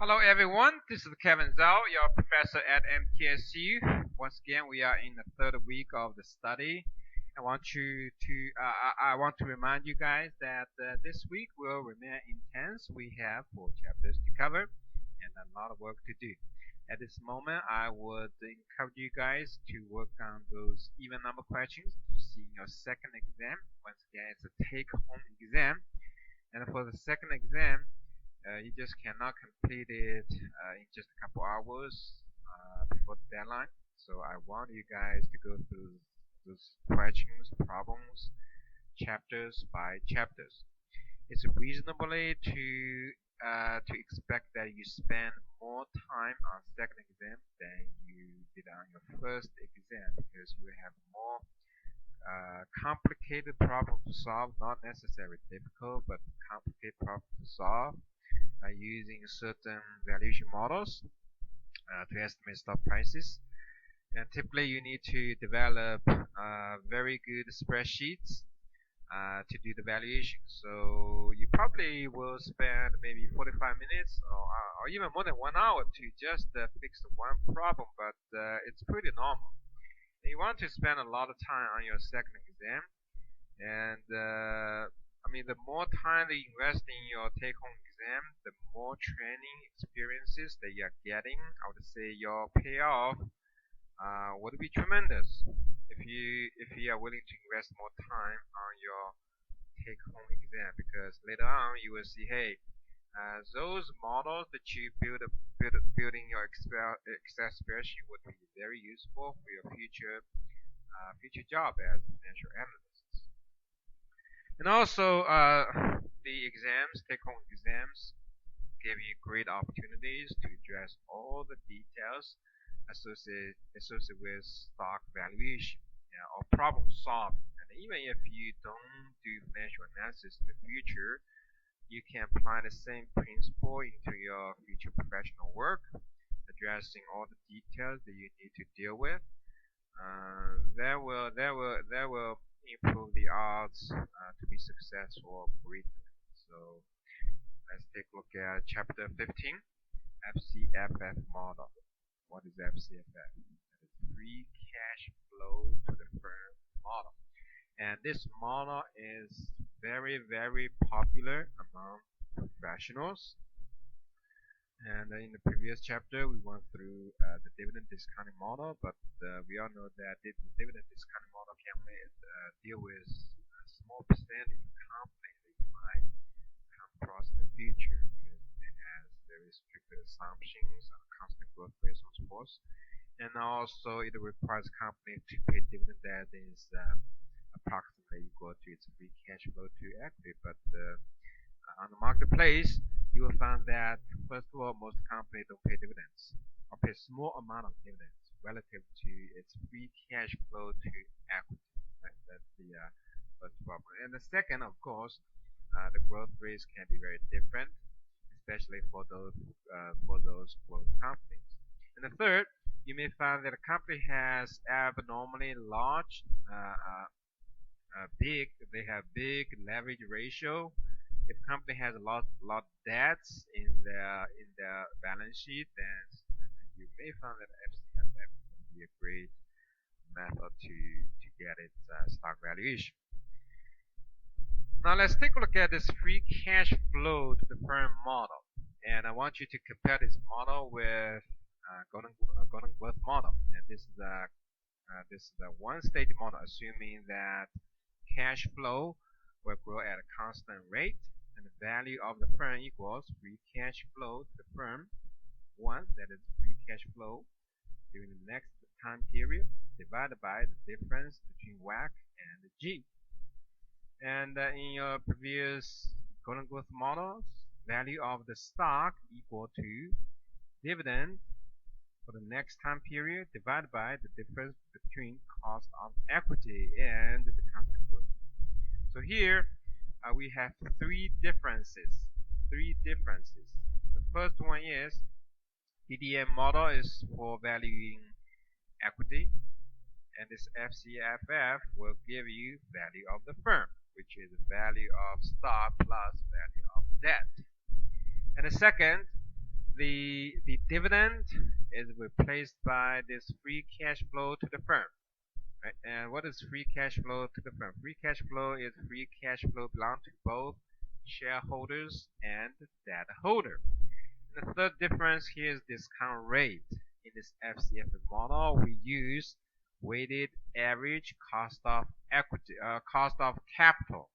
Hello everyone, this is Kevin Zhao, your professor at MTSU. Once again, we are in the third week of the study. I want to remind you guys that this week will remain intense. We have 4 chapters to cover and a lot of work to do. At this moment, I would encourage you guys to work on those even number questions you see in your second exam. Once again, it's a take-home exam. And for the second exam, you just cannot complete it in just a couple hours before the deadline. So I want you guys to go through those questions, problems, chapters by chapters. It's reasonably to expect that you spend more time on second exam than you did on your first exam because you have more complicated problem to solve, not necessarily difficult, but complicated problem to solve using certain valuation models to estimate stock prices. And typically, you need to develop very good spreadsheets to do the valuation. So you probably will spend maybe 45 minutes or even more than 1 hour to just fix one problem, but it's pretty normal. And you want to spend a lot of time on your second exam, and the more time that you invest in your take-home exam, the more training experiences that you are getting. I would say your payoff would be tremendous if you are willing to invest more time on your take-home exam, because later on you will see, hey, those models that you building your Excel spreadsheet would be very useful for your future job as a financial analyst. And also, the exams, take-home exams, give you great opportunities to address all the details associated with stock valuation, or problem solving. And even if you don't do financial analysis in the future, you can apply the same principle into your future professional work, addressing all the details that you need to deal with. That will improve the odds to be successful greatly. So let's take a look at chapter 15, FCFF model. What is FCFF? That is free cash flow to the firm model. And this model is very, very popular among professionals. And in the previous chapter, we went through the dividend discounting model, but we all know that the dividend discounting model can only deal with a small percentage of companies that you might come across in the future, because it has very strict assumptions on constant growth rates and so forth. And also, it requires companies to pay dividend that is approximately equal to its free cash flow to equity. But on the marketplace, you will find that first of all, most companies don't pay dividends or pay small amount of dividends relative to its free cash flow to equity. Right? That's the first problem. And the second, of course, the growth rates can be very different, especially for those growth companies. And the third, you may find that a company has abnormally large, they have big leverage ratio. If a company has a lot debts in their balance sheet, then you may find that FCFF would be a great method to get its stock valuation. Now let's take a look at this free cash flow to the firm model, and I want you to compare this model with golden growth model. And this is a one-stage model, assuming that cash flow will grow at a constant rate, and the value of the firm equals free cash flow to the firm, 1, that is free cash flow during the next time period, divided by the difference between WACC and the G. And in your previous golden growth models, value of the stock equal to dividend for the next time period divided by the difference between cost of equity and the constant growth. So here we have three differences. The first one is DDM model is for valuing equity, and this FCFF will give you value of the firm, which is value of stock plus value of debt. And the second the dividend is replaced by this free cash flow to the firm. Right? And what is free cash flow to the firm? Free cash flow is free cash flow belong to both shareholders and debt holder. The third difference here is discount rate. In this FCFF model, we use weighted average cost of equity, cost of capital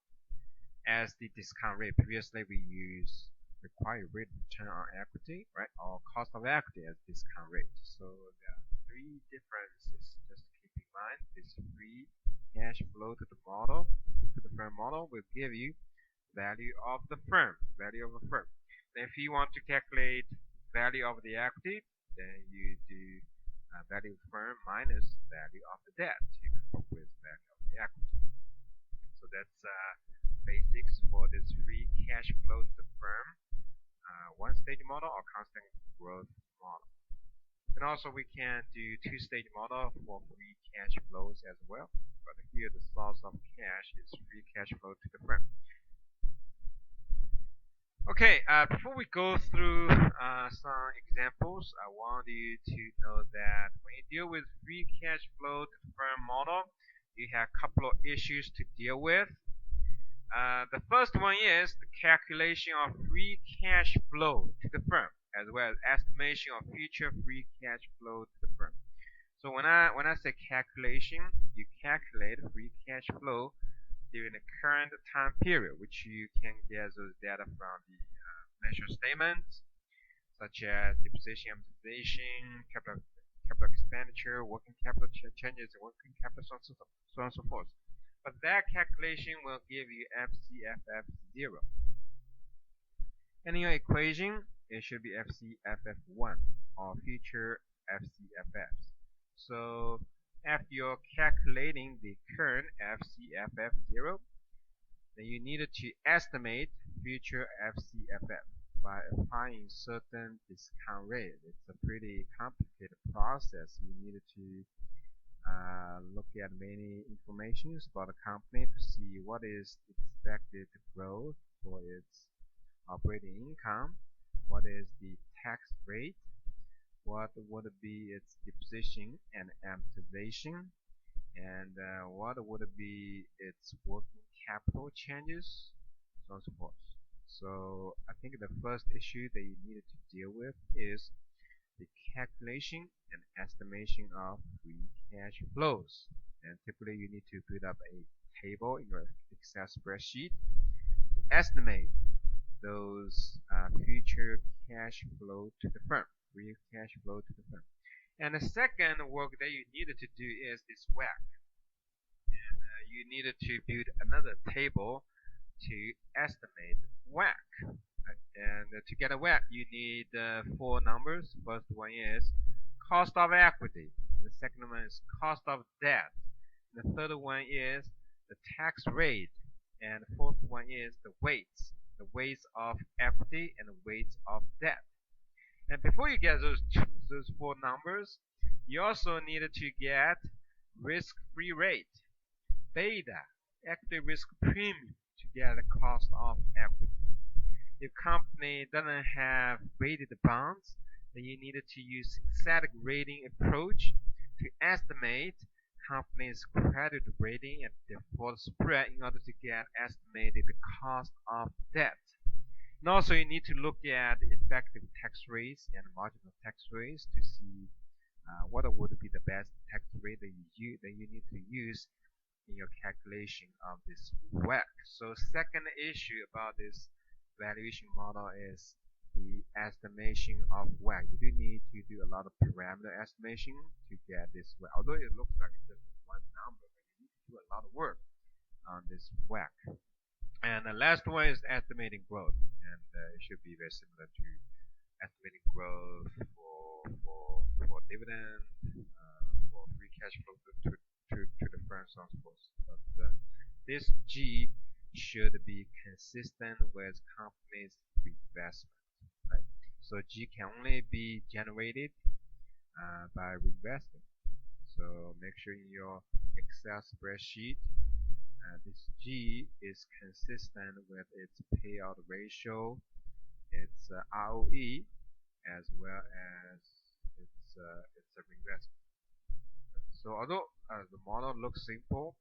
as the discount rate. Previously, we use required rate of return on equity, right, or cost of equity as discount rate. So there are three differences. Just keep in mind, this free cash flow to the model, to the firm model, will give you value of the firm, value of a firm. Then if you want to calculate value of the equity, then you do value of the firm minus value of the debt to come up with value of the equity. So that's basics for this free cash flow to the firm, one-stage model or constant growth model. And also we can do two-stage model for free cash flows as well. But here the source of cash is free cash flow to the firm. Okay, before we go through some examples, I want you to know that when you deal with free cash flow to the firm model, you have a couple of issues to deal with. The first one is the calculation of free cash flow to the firm, as well as estimation of future free cash flow to the firm. So when I say calculation, you calculate free cash flow during the current time period, which you can get those data from the financial statements, such as depreciation, amortization, capital expenditure, working capital changes, working capital, so on and so forth. But that calculation will give you FCFF 0. And in your equation, it should be FCFF1 or future FCFFs. So after you're calculating the current FCFF 0, then you needed to estimate future FCFF by applying certain discount rate. It's a pretty complicated process. You needed to look at many informations about the company to see what is expected growth for its operating income, what is the tax rate, what would be its depreciation and amortization, and what would be its working capital changes, so on and so forth. So I think the first issue that you needed to deal with is the calculation and estimation of free cash flows. And typically you need to build up a table in your Excel spreadsheet to estimate those future cash flow to the firm, free cash flow to the firm. And the second work that you needed to do is this WACC. And you needed to build another table to estimate WACC. And to get a WACC, you need 4 numbers. First one is cost of equity. The second one is cost of debt. The third one is the tax rate. And the fourth one is the weights of equity and the weights of debt. And before you get those 4 numbers, you also needed to get risk-free rate, beta, equity risk premium to get the cost of equity. If company doesn't have rated bonds, then you needed to use synthetic rating approach to estimate company's credit rating and default spread in order to get estimated the cost of debt. And also you need to look at effective tax rates and marginal tax rates to see what would be the best tax rate that you need to use in your calculation of this WACC. So second issue about this valuation model is the estimation of WACC. You do need to do a lot of parameter estimation to get this WACC. Although it looks like it's just one number, but you need to do a lot of work on this WACC. And the last one is estimating growth, and it should be very similar to estimating growth for dividend, for free cash flow to the firm, so on and so forth. But this G should be consistent with company's reinvestment. Right? So G can only be generated by reinvesting. So make sure in your Excel spreadsheet this G is consistent with its payout ratio, its ROE, as well as its a reinvestment. So although the model looks simple,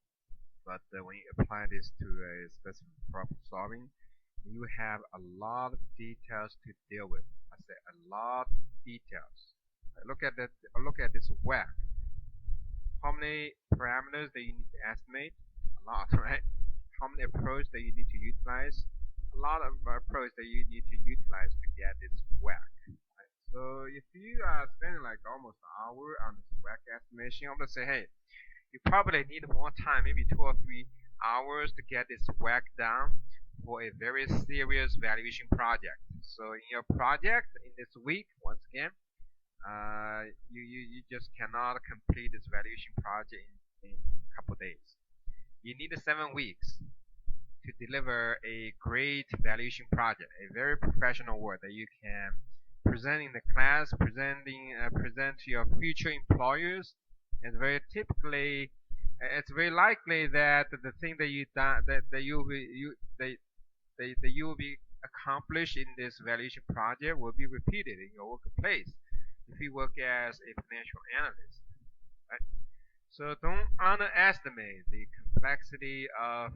but when you apply this to a specific problem solving, you have a lot of details to deal with. I say a lot of details. Look at that. Look at this WAC. How many parameters that you need to estimate? A lot, right? How many approaches that you need to utilize? A lot of approaches that you need to utilize to get this WAC. Right? So if you are spending like almost an hour on this WAC estimation, I'm gonna say, hey, you probably need more time, maybe 2 or 3 hours to get this WAC down for a very serious valuation project. So in your project in this week, once again, you just cannot complete this valuation project in a couple days. You need 7 weeks to deliver a great valuation project, a very professional work that you can present in the class, present to your future employers, and very typically, it's very likely that the thing that you done that you will that you will be accomplished in this valuation project will be repeated in your workplace if you work as a financial analyst, right? So don't underestimate the complexity of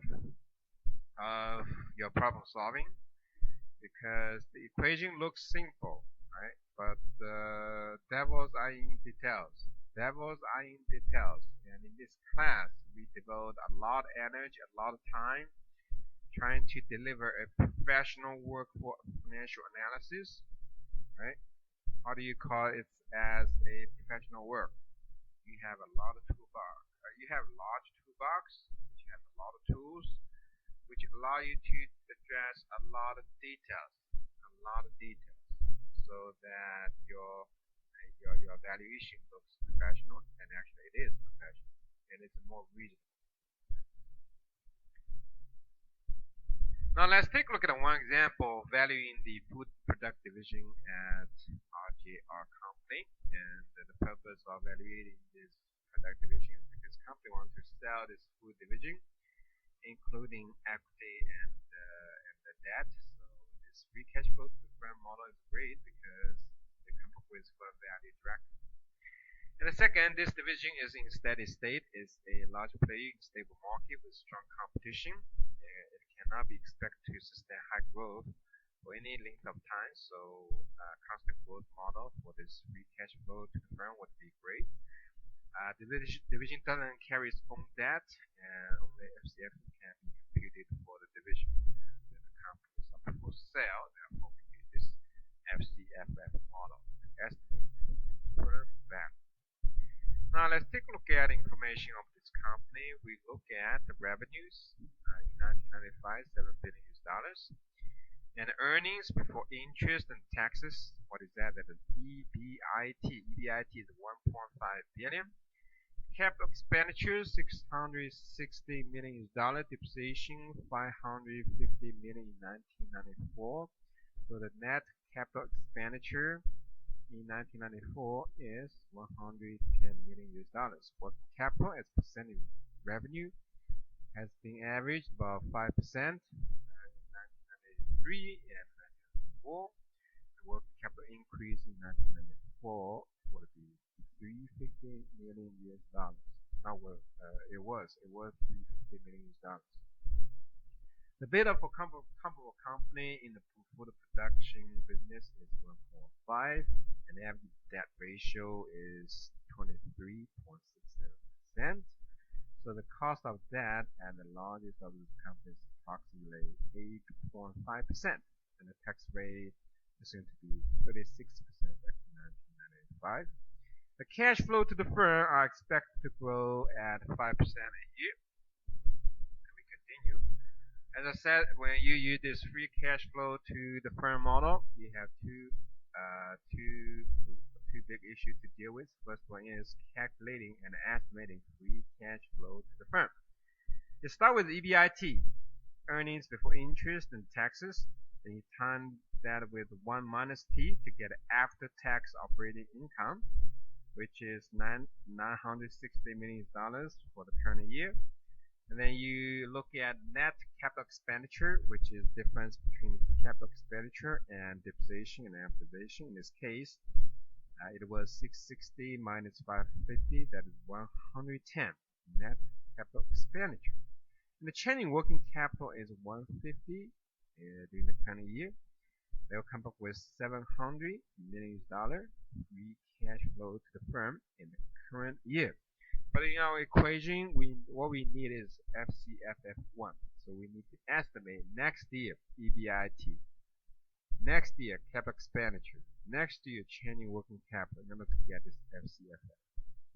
your problem solving because the equation looks simple, right? But the devils are in details. Devils are in details. And in this class, we devote a lot of energy, a lot of time trying to deliver a professional work for financial analysis, right? How do you call it as a professional work? You have a lot of toolbox. You have a large toolbox, which has a lot of tools, which allow you to address a lot of details, so that your valuation looks professional, and actually it is professional, and it's more reasonable. Now let's take a look at one example valuing the food product division at RJR company. And the purpose of evaluating this product division is because the company wants to sell this food division, including equity and the debt. So this free cash flow to the firm model is great because they come up with firm value directly. And the second, this division is in steady state, is a large player in stable market with strong competition. It cannot be expected to sustain high growth for any length of time, so constant growth model for this free cash flow to the firm would be great. Division doesn't carry its own debt, and only FCFF can be computed for the division. The company is up for sale, therefore we use this FCFF model to estimate its firm value. Now let's take a look at information of this company. We look at the revenues in 1995, $7 billion, and earnings before interest and taxes. What is that? That is EBIT. EBIT is $1.5 billion. Capital expenditures $660 million. Depreciation $550 million in 1994. So the net capital expenditure in 1994 is $110 million. Working capital as percentage of revenue has been averaged about 5% in 1993 and 1994. The working capital increase in 1994 would be $350 million. Now, it was $350 million. The beta for comparable company in the food production business is 1.5, and the average debt ratio is 23.67%. So the cost of debt at the largest of these companies is approximately 8.5%, and the tax rate is going to be 36% back in 1995. The cash flow to the firm are expected to grow at 5% a year. And we continue. As I said, when you use this free cash flow to the firm model, you have two big issues to deal with. First one is calculating and estimating free cash flow to the firm. You start with EBIT, earnings before interest and taxes. Then you time that with 1 minus T to get after-tax operating income, which is $960 million for the current year. And then you look at net capital expenditure, which is difference between capital expenditure and depreciation and amortization. In this case, it was 660 minus 550, that is 110 net capital expenditure. And the change in working capital is 150 during the current year. They will come up with $700 million free cash flow to the firm in the current year. But in our equation, what we need is FCFF1. So we need to estimate next year EBIT, next year capital expenditure, next year change in working capital in order to get this FCFF.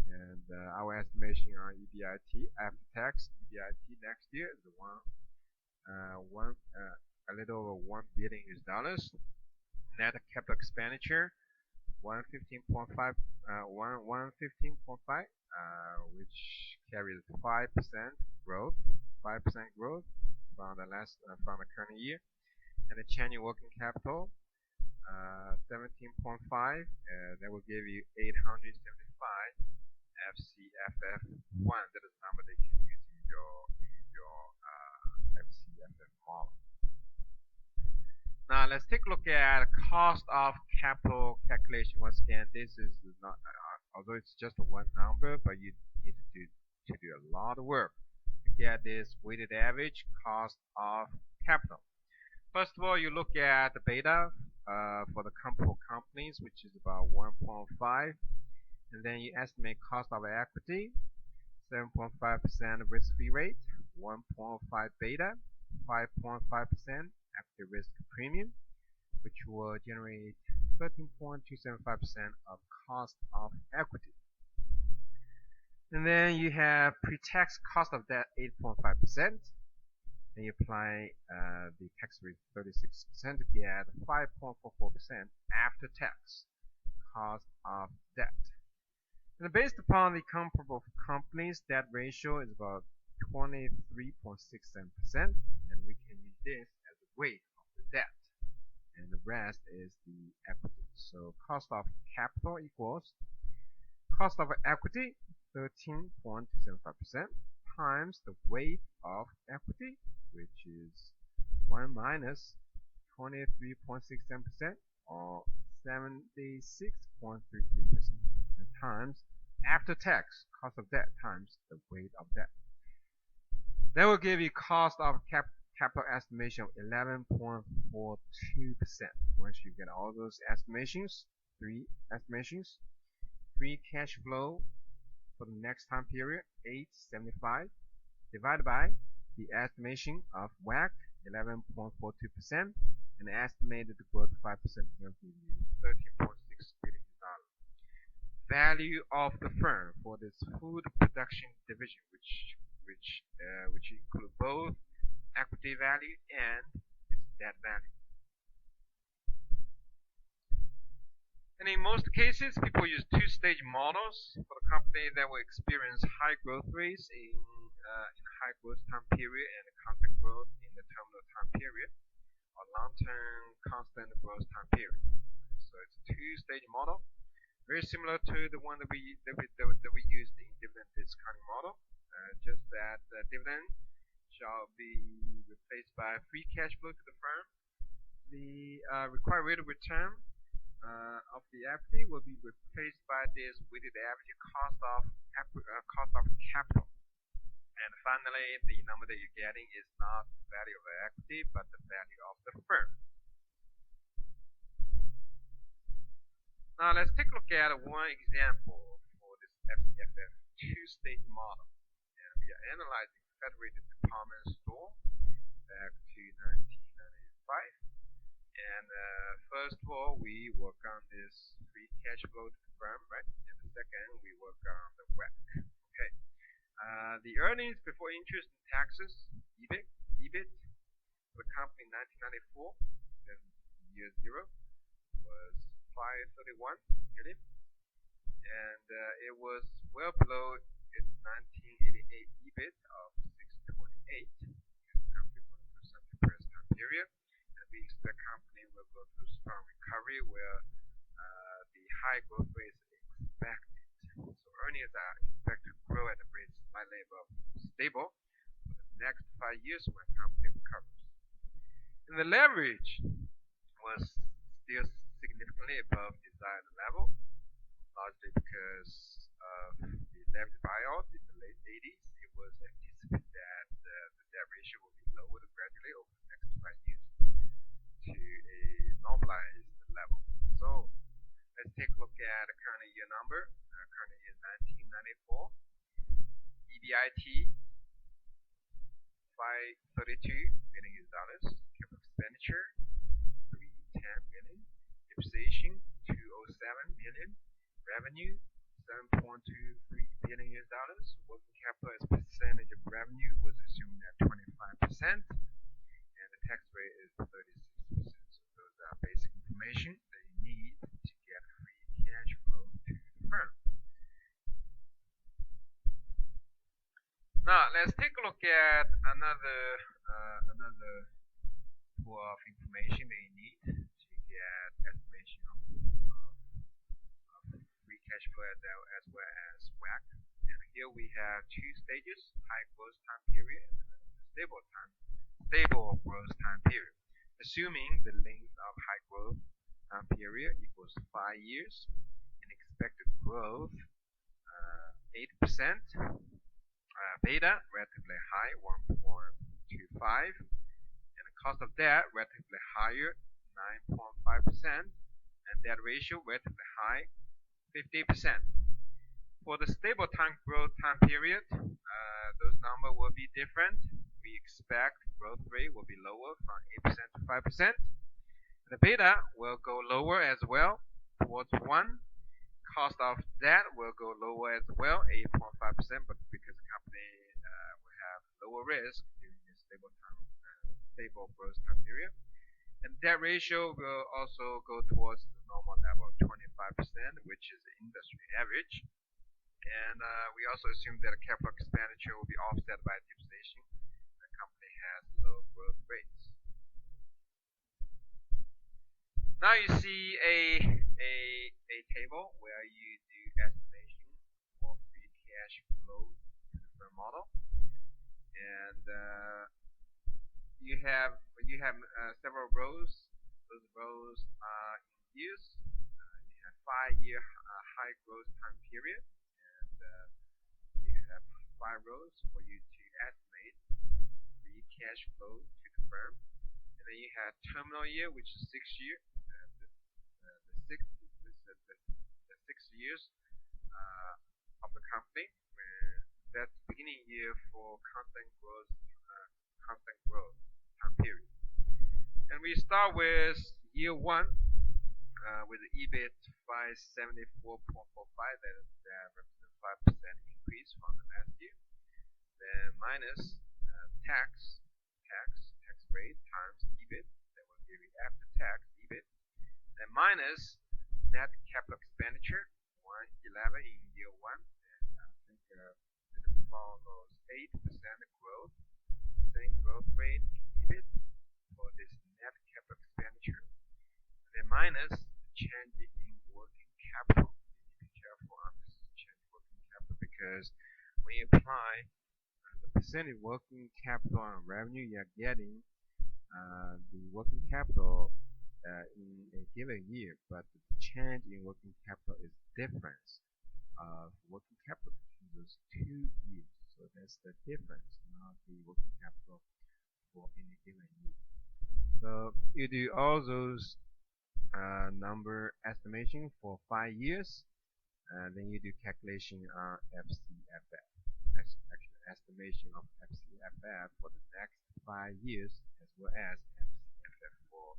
And our estimation on EBIT after tax, EBIT next year is a little over $1 billion. Net capital expenditure 115.5, which carries 5% growth, from the current year, and the change in working capital 17.5. That will give you 875 FCFF1. That is the number that you can use in your FCFF model. Now let's take a look at cost of capital calculation. Once again, this is not, although it's just one number, but you need to do a lot of work to get this weighted average cost of capital. First of all, you look at the beta for the comparable companies, which is about 1.5, and then you estimate cost of equity, 7.5% risk-free rate, 1.5 beta, 5.5% equity risk premium, which will generate 13.275% of cost of equity. And then you have pre-tax cost of debt 8.5%. Then you apply the tax rate 36% to get 5.44% after tax cost of debt. And based upon the comparable companies, debt ratio is about 23.67%, and we can use this as the weight of the debt, and the rest is the equity. So cost of capital equals cost of equity 13.275% times the weight of equity, which is 1 minus 23.67%, or 76.33%, and times after tax cost of debt times the weight of debt. That will give you cost of capital estimation of 11.42%. Once you get all those estimations, three estimations, free cash flow for the next time period 875 divided by the estimation of WACC 11.42% and estimated growth 5%, will give you $13.6 billion. Value of the firm for this food production division, which include both equity value and its debt value. And in most cases, people use two-stage models for the company that will experience high growth rates in high growth time period and constant growth in the terminal time period, or long-term constant growth time period. So it's a two-stage model, very similar to the one that we used in dividend discounting model. Just that dividend shall be replaced by free cash flow to the firm. The required rate of return of the equity will be replaced by this weighted average cost of capital. And finally, the number that you're getting is not the value of the equity, but the value of the firm. Now let's take a look at one example for this FCFF two-stage model. And we are analyzing Federated Department Store back to 1995. And first of all, we work on this free cash flow to the firm, right? And the second, we work on the WACC. Okay. The earnings before interest and taxes, EBIT, for the company in 1994, then year zero, was 531 million, and it was well below its 1988 EBIT of 628. The company went through some depressed time period, and we expect company will go through strong recovery where the high growth rate is expected. So earnings are expected to grow at a rate slightly above stable for next 5 years when company recovers. And the leverage was still significantly above desired level, largely because of the leverage buyout in the late 80s. It was anticipated that the debt ratio will be lowered gradually over the next 5 years to a normalized level. So let's take a look at the current year number. Current year is 1994. EBIT 532 million US dollars. Capital expenditure 310 million. Depreciation 207 million. Revenue 7.23 billion US dollars. Working capital as percentage of revenue was assumed at 25%, and the tax rate is 36%. So those are basic information that you need to get free cash flow to the firm. Now let's take a look at another pool of information that you need to get estimation of free cash flow as well as WACC. And here we have two stages: high growth time period and stable growth time period. Assuming the length of high growth time period equals 5 years and expected growth 8%, beta relatively high 1.25, and the cost of debt relatively higher 9.5%, and debt ratio relatively high 50%. For the stable growth time period, those numbers will be different. We expect growth rate will be lower from 8% to 5%. The beta will go lower as well, towards 1. Cost of debt will go lower as well, 8.5%, but because the company will have lower risk during the stable growth time period. And debt ratio will also go towards the normal level of 25%, which is the industry average. And we also assume that a capital expenditure will be offset by depreciation. The company has low growth rates. Now you see a table where you do estimation for free cash flow to the firm model, and you have several rows. Those rows are in years. You have 5-year high growth time period, and you have 5 rows for you to estimate free cash flow to the firm. And then you have terminal year, which is 6 years. The 6 years of the company. That's the beginning year for constant growth time period. And we start with year 1 with the EBIT 574.45. That represents 5% increase from the last year. Then minus tax rate times EBIT. That will give you after tax EBIT. Then minus net capital expenditure 111 in year 1, and I think it follows 8% growth, the same growth rate in EBIT for this net capital expenditure. And then minus the change in working capital. You need to be careful on this change in working capital, because when you apply the percentage working capital on revenue, you are getting the working capital in a given year, but the change in working capital is difference of working capital between those 2 years. So that's the difference, not the working capital for any given year. So you do all those number estimation for 5 years, and then you do calculation on FCFF. That's actually estimation of FCFF for the next 5 years, as well as FCFF for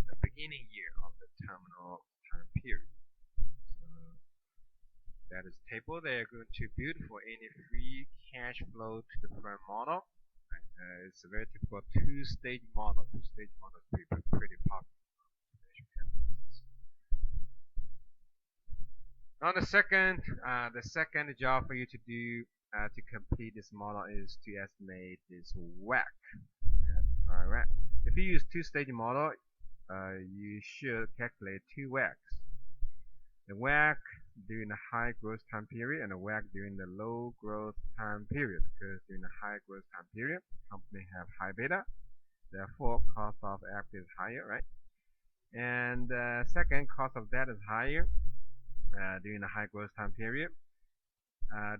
the beginning year of the terminal time period. So that is the table they are going to build for any free cash flow to the firm model. It's a very typical two-stage model. Two-stage model is pretty popular. Now the second job for you to do to complete this model is to estimate this WACC. Alright. If you use two-stage model, you should calculate 2 WACCs. The WACC during the high growth time period and the WACC during the low growth time period. Because during the high growth time period, company have high beta, therefore cost of equity is higher, right? And second, cost of debt is higher during the high growth time period.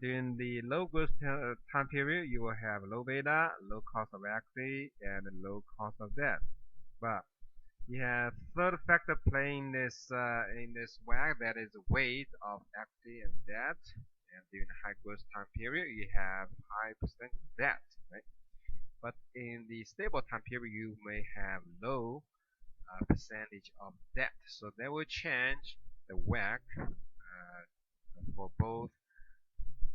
During the low growth time period, you will have low beta, low cost of equity, and low cost of debt. But you have third factor playing this in this WACC, that is the weight of equity and debt. And during the high growth time period, you have high percent debt, right? But in the stable time period, you may have low percentage of debt. So that will change the WACC for both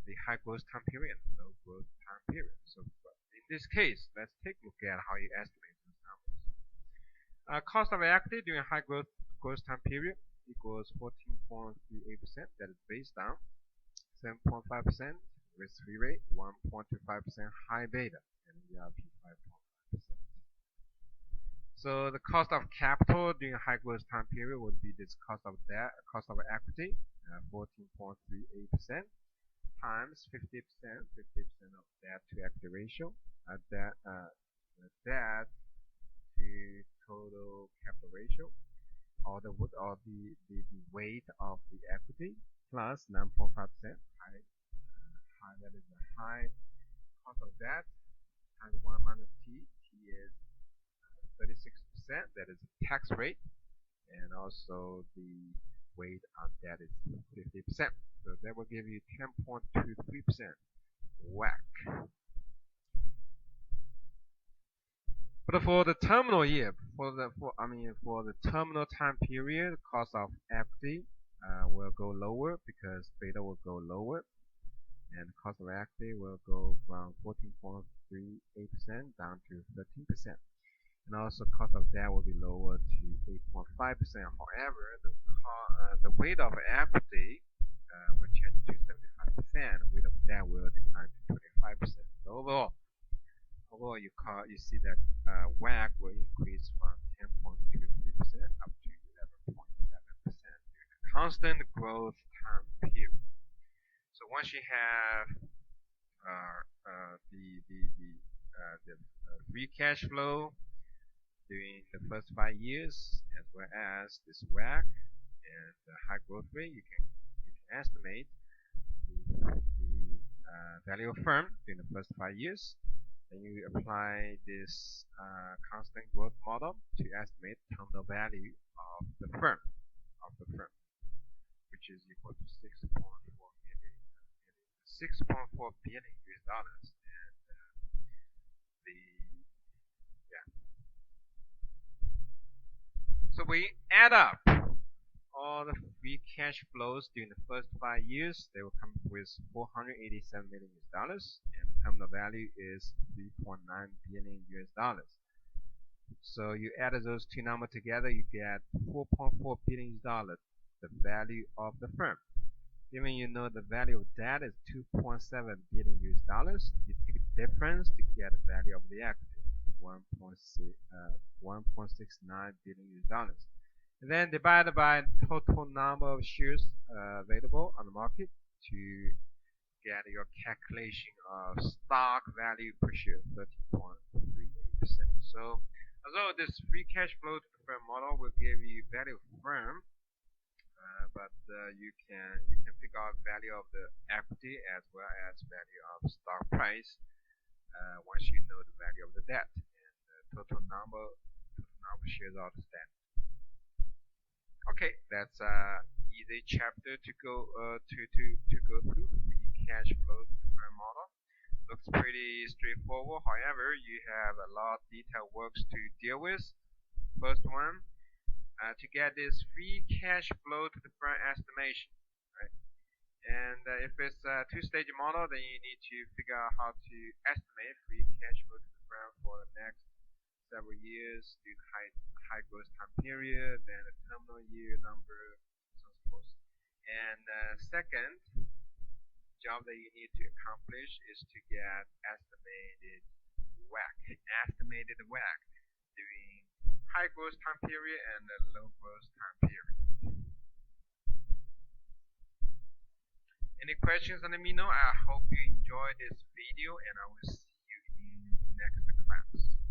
the high growth time period and low growth time period. So in this case, let's take a look at how you estimate those numbers. Cost of equity during high growth time period equals 14.38%. That is based on 7.5% risk-free rate, 1.25% high beta, and ERP 5.5%. So the cost of capital during high growth time period would be this cost of debt, cost of equity, 14.38% times 50%, 50% of debt to equity ratio, debt to total capital ratio, or the weight of the equity plus 9.5% high, that is the high cost of debt times 1 minus t. T is 36%, that is the tax rate, and also the weight on debt is 50%. So that will give you 10.23% WACC. But for the terminal year, for the terminal time period, cost of equity will go lower because beta will go lower, and cost of equity will go from 14.38% down to 13%. And also cost of debt will be lower to 8.5%. However, the weight of equity will change to 75%. Weight of debt will decline to 25%. So overall you see that WACC will increase from 10.23% up to 11.7% during the constant growth time period. So once you have the free cash flow during the first 5 years, as well as this WACC and the high growth rate, you can estimate the value of firm during the first 5 years. Then you apply this constant growth model to estimate terminal value of the firm, which is equal to 6.4 billion US dollars. So we add up all the free cash flows during the first 5 years. They will come with 487 million US dollars, and the terminal value is 3.9 billion US dollars. So you add those two numbers together, you get 4.4 billion US dollars, the value of the firm. Given you know the value of that is 2.7 billion US dollars, you take the difference to get the value of the equity, 1.69 billion US dollars. And then divided by total number of shares available on the market to get your calculation of stock value per share, 13.38%. So although this free cash flow to the firm model will give you value of firm, but you can figure out value of the equity as well as value of stock price once you know the value of the debt and the total number of shares outstanding. Okay, that's easy chapter to go through. Free cash flow to the firm model looks pretty straightforward. However, you have a lot of detailed works to deal with. First one, to get this free cash flow to the firm estimation, right? And if it's a two-stage model, then you need to figure out how to estimate free cash flow to the firm for the next several years due to high growth time period, then the terminal year number, so on and so forth. And second job that you need to accomplish is to get estimated WACC during high growth time period and the low growth time period. Any questions, let me know. I hope you enjoyed this video, and I will see you in next class.